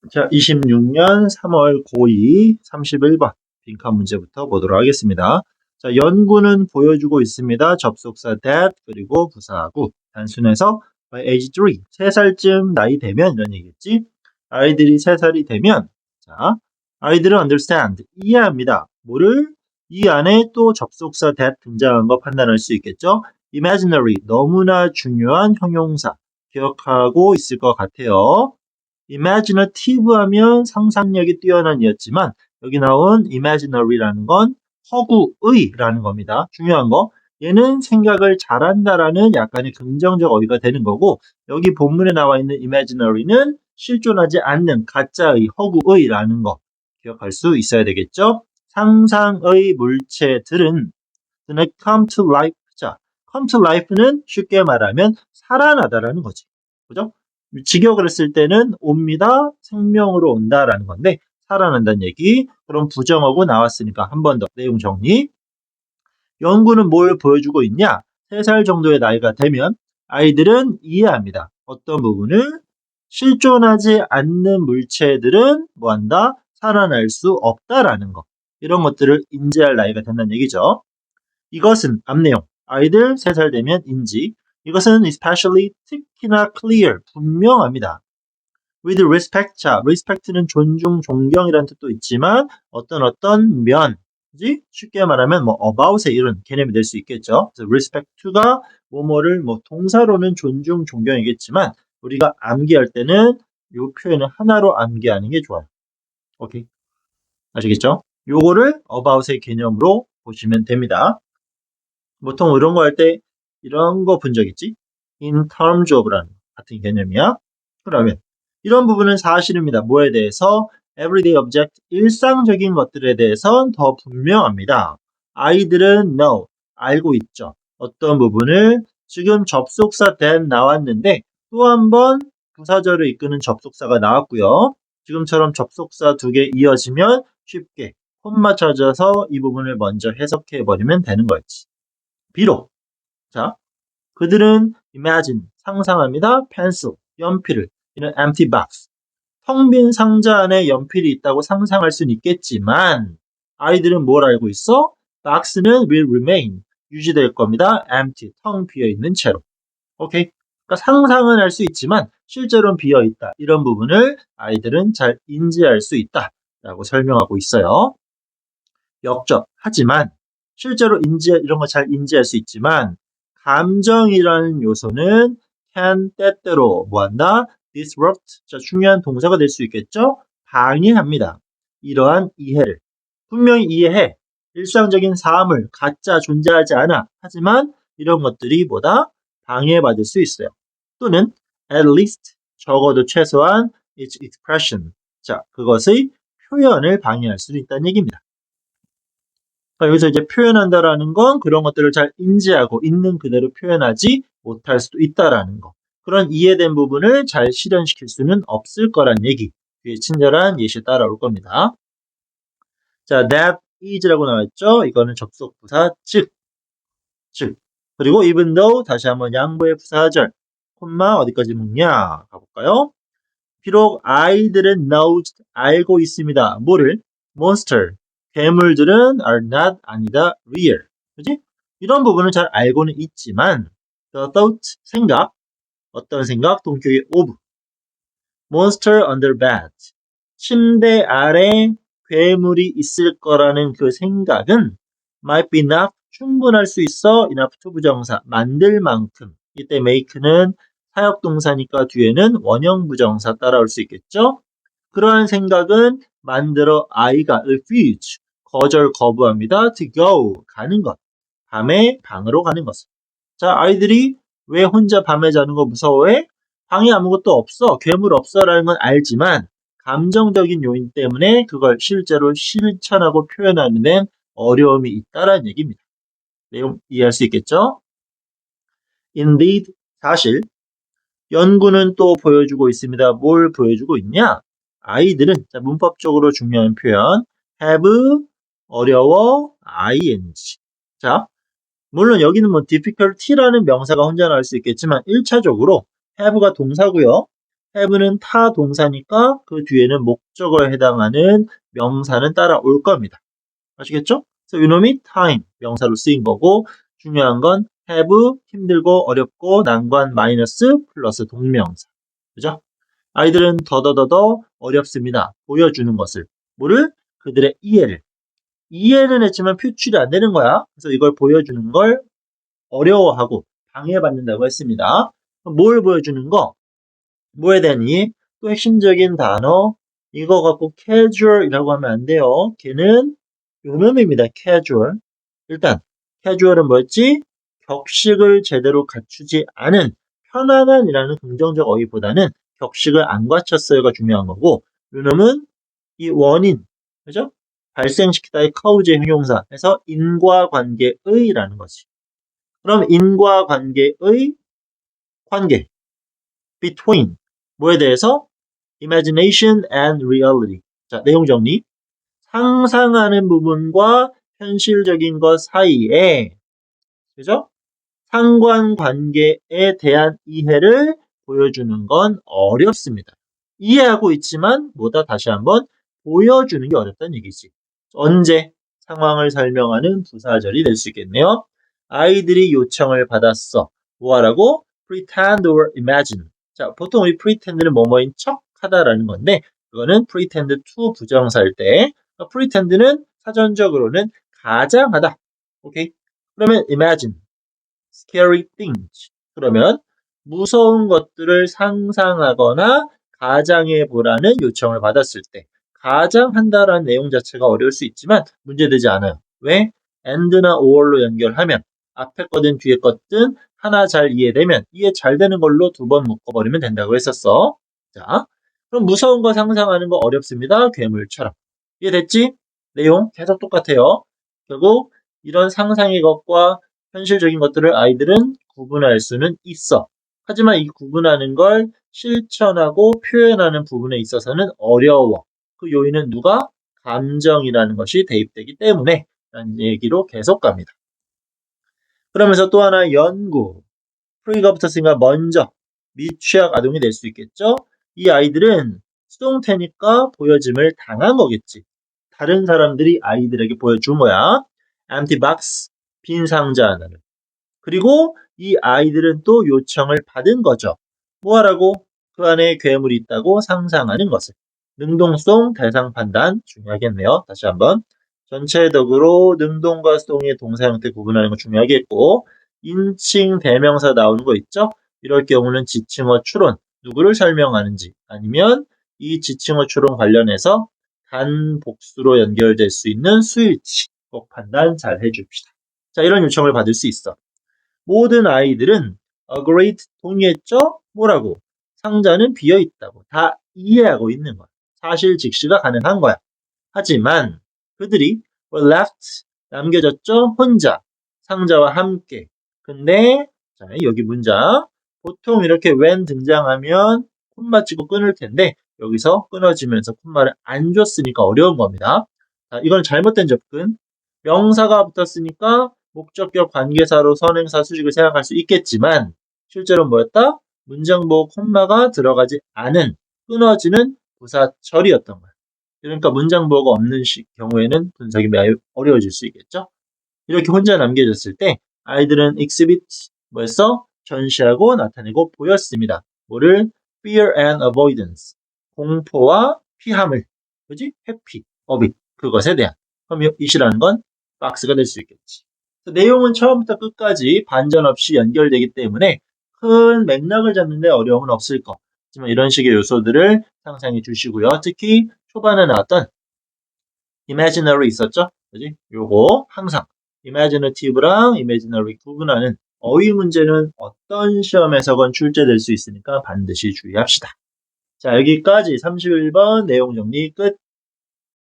자, 26년 3월 고2 31번 빈칸 문제부터 보도록 하겠습니다. 자, 연구는 보여주고 있습니다. 접속사 that 그리고 부사하고 단순해서 by age 3, 3살쯤 나이 되면 이런 얘기겠지. 아이들이 3살이 되면 자, 아이들은 understand, 이해합니다. 뭐를? 이 안에 또 접속사 that 등장한 거 판단할 수 있겠죠. imaginary, 너무나 중요한 형용사 기억하고 있을 것 같아요. imaginative 하면 상상력이 뛰어난 이었지만 여기 나온 imaginary라는 건 허구의라는 겁니다. 중요한 거. 얘는 생각을 잘한다라는 약간의 긍정적 어휘가 되는 거고 여기 본문에 나와 있는 imaginary는 실존하지 않는 가짜의 허구의라는 거 기억할 수 있어야 되겠죠. 상상의 물체들은 come to life. 자, come to life는 쉽게 말하면 살아나다라는 거지. 그죠? 직역을 했을 때는 옵니다. 생명으로 온다라는 건데 살아난다는 얘기. 그럼 부정어고 나왔으니까 한 번 더 내용 정리. 연구는 뭘 보여주고 있냐? 3살 정도의 나이가 되면 아이들은 이해합니다. 어떤 부분을? 실존하지 않는 물체들은 뭐한다? 살아날 수 없다라는 거. 이런 것들을 인지할 나이가 된다는 얘기죠. 이것은 앞내용. 아이들 3살 되면 인지. 이것은 especially 특히나 clear, 분명합니다. with respect. 자, respect는 존중, 존경이라는 뜻도 있지만 어떤 면, 그지? 쉽게 말하면 뭐 about의 이런 개념이 될 수 있겠죠. 그래서 respect to가 뭐뭐를 뭐 동사로는 존중, 존경이겠지만 우리가 암기할 때는 이 표현을 하나로 암기하는 게 좋아요. 오케이. 아시겠죠? 요거를 about의 개념으로 보시면 됩니다. 보통 이런 거 할 때 이런 거 본 적 있지? in terms of라는 같은 개념이야. 그러면 이런 부분은 사실입니다. 뭐에 대해서? everyday object, 일상적인 것들에 대해선 더 분명합니다. 아이들은 know, 알고 있죠. 어떤 부분을 지금 접속사 that 나왔는데 또 한 번 부사절을 이끄는 접속사가 나왔고요. 지금처럼 접속사 2개 이어지면 쉽게 콤마 찾아서 이 부분을 먼저 해석해버리면 되는 거였지. 비록 자 그들은 imagine 상상합니다. pencil 연필을 이런 empty box 텅 빈 상자 안에 연필이 있다고 상상할 수는 있겠지만 아이들은 뭘 알고 있어? box는 will remain 유지될 겁니다. empty 텅 비어 있는 채로. 오케이. 그러니까 상상은 할 수 있지만 실제로는 비어 있다. 이런 부분을 아이들은 잘 인지할 수 있다라고 설명하고 있어요. 역적. 하지만 실제로 이런 거 잘 인지할 수 있지만 감정이라는 요소는 can 때때로 뭐한다? disrupt. 자, 중요한 동사가 될 수 있겠죠? 방해합니다. 이러한 이해를. 분명히 이해해. 일상적인 삶을 가짜 존재하지 않아. 하지만 이런 것들이 뭐다? 방해받을 수 있어요. 또는 at least 적어도 최소한 its expression. 자, 그것의 표현을 방해할 수 있다는 얘기입니다. 여기서 이제 표현한다라는 건 그런 것들을 잘 인지하고 있는 그대로 표현하지 못할 수도 있다라는 거. 그런 이해된 부분을 잘 실현시킬 수는 없을 거란 얘기. 뒤에 친절한 예시 따라올 겁니다. 자, that is라고 나왔죠? 이거는 접속 부사 즉. 그리고 even though 다시 한번 양보의 부사절. 콤마 어디까지 묶냐? 가볼까요? 비록 아이들은 knows 알고 있습니다. 뭐를? monster. 괴물들은 are not 아니다 real. 그지? 이런 부분은 잘 알고는 있지만 the thought 생각 어떤 생각? 동격의 of monster under bed 침대 아래 괴물이 있을 거라는 그 생각은 might be enough 충분할 수 있어 enough to 부정사 만들 만큼 이때 make는 사역동사니까 뒤에는 원형 부정사 따라올 수 있겠죠? 그러한 생각은 만들어 아이가 refuse 거절 거부합니다. to go 가는 것 밤에 방으로 가는 것을. 자, 아이들이 왜 혼자 밤에 자는 거 무서워해? 방에 아무것도 없어 괴물 없어라는 건 알지만 감정적인 요인 때문에 그걸 실제로 실천하고 표현하는 데는 어려움이 있다라는 얘기입니다. 내용 이해할 수 있겠죠? Indeed, 사실 연구는 또 보여주고 있습니다. 뭘 보여주고 있냐? 아이들은 자, 문법적으로 중요한 표현 have 어려워 ing. 자, 물론 여기는 뭐 difficulty라는 명사가 혼자 나올 수 있겠지만 1차적으로 have가 동사고요. have는 타 동사니까 그 뒤에는 목적어에 해당하는 명사는 따라올 겁니다. 아시겠죠? 그래서 이놈이 time, 명사로 쓰인 거고 중요한 건 have, 힘들고 어렵고 난관 마이너스 플러스 동명사. 그죠? 아이들은 더더더더 어렵습니다. 보여주는 것을. 뭐를? 그들의 이해를. 이해는 했지만 표출이 안 되는 거야. 그래서 이걸 보여주는 걸 어려워하고 방해받는다고 했습니다. 뭘 보여주는 거? 뭐에 대한 이해? 또 핵심적인 단어. 이거 갖고 casual이라고 하면 안 돼요. 걔는 요놈입니다. casual. 일단 casual은 뭐였지? 격식을 제대로 갖추지 않은 편안한이라는 긍정적 어휘보다는 격식을 안 갖췄어요가 중요한 거고 요놈은 이 원인, 그죠? 발생시키다의 카우즈의 형용사에서 인과관계의라는 거지. 그럼 인과관계의 관계, between, 뭐에 대해서? imagination and reality. 자, 내용 정리. 상상하는 부분과 현실적인 것 사이에, 그죠? 상관관계에 대한 이해를 보여주는 건 어렵습니다. 이해하고 있지만 뭐다 다시 한번 보여주는 게 어렵다는 얘기지. 언제? 상황을 설명하는 부사절이 될 수 있겠네요. 아이들이 요청을 받았어. 뭐 하라고? pretend or imagine. 자, 보통 우리 pretend는 뭐뭐인 척 하다라는 건데 그거는 pretend to 부정사일 때 pretend는 사전적으로는 가장하다. 오케이? 그러면 imagine. scary things. 그러면 무서운 것들을 상상하거나 가장해 보라는 요청을 받았을 때 가장한다라는 내용 자체가 어려울 수 있지만 문제되지 않아요. 왜? and나 or로 연결하면 앞에 거든 뒤에 거든 하나 잘 이해되면 이해 잘 되는 걸로 두 번 묶어버리면 된다고 했었어. 자, 그럼 무서운 거 상상하는 거 어렵습니다. 괴물처럼. 이해됐지? 내용 계속 똑같아요. 결국 이런 상상의 것과 현실적인 것들을 아이들은 구분할 수는 있어. 하지만 이 구분하는 걸 실천하고 표현하는 부분에 있어서는 어려워. 그 요인은 누가? 감정이라는 것이 대입되기 때문에 라는 얘기로 계속 갑니다. 그러면서 또 하나 연구. 프리가 붙었으니까 먼저 미취학 아동이 될 수 있겠죠? 이 아이들은 수동태니까 보여짐을 당한 거겠지. 다른 사람들이 아이들에게 보여준 거야. empty box, 빈 상자 하나를. 그리고 이 아이들은 또 요청을 받은 거죠. 뭐 하라고? 그 안에 괴물이 있다고 상상하는 것을. 능동성, 대상 판단 중요하겠네요. 다시 한번. 전체 덕으로 능동과 수동의 동사 형태 구분하는 거 중요하겠고 인칭 대명사 나오는 거 있죠? 이럴 경우는 지칭어 추론, 누구를 설명하는지 아니면 이 지칭어 추론 관련해서 단복수로 연결될 수 있는 수일치 꼭 판단 잘 해줍시다. 자, 이런 요청을 받을 수 있어. 모든 아이들은 agreed, 동의했죠? 뭐라고? 상자는 비어있다고 다 이해하고 있는 거야. 사실 직시가 가능한 거야. 하지만 그들이 were left, 남겨졌죠? 혼자, 상자와 함께. 근데 자, 여기 문장 보통 이렇게 when 등장하면 콤마 찍고 끊을 텐데 여기서 끊어지면서 콤마를 안 줬으니까 어려운 겁니다. 자, 이건 잘못된 접근. 명사가 붙었으니까 목적격 관계사로 선행사 수식을 생각할 수 있겠지만 실제로 뭐였다? 문장 보고 콤마가 들어가지 않은 끊어지는 부사절이었던 거예요. 그러니까 문장 보고가 없는 경우에는 분석이 매우 어려워질 수 있겠죠. 이렇게 혼자 남겨졌을 때 아이들은 exhibit 뭐였어? 전시하고 나타내고 보였습니다. 뭐를? fear and avoidance. 공포와 피함을. 그지? happy, of 그것에 대한. 그럼 it이라는 건 박스가 될 수 있겠지. 내용은 처음부터 끝까지 반전 없이 연결되기 때문에 큰 맥락을 잡는 데 어려움은 없을 거. 하지만 이런 식의 요소들을 상상해 주시고요. 특히 초반에 나왔던 imaginary 있었죠? 그지? 요거 항상 imaginative랑 imaginary 구분하는 어휘 문제는 어떤 시험에서건 출제될 수 있으니까 반드시 주의합시다. 자, 여기까지 31번 내용 정리 끝.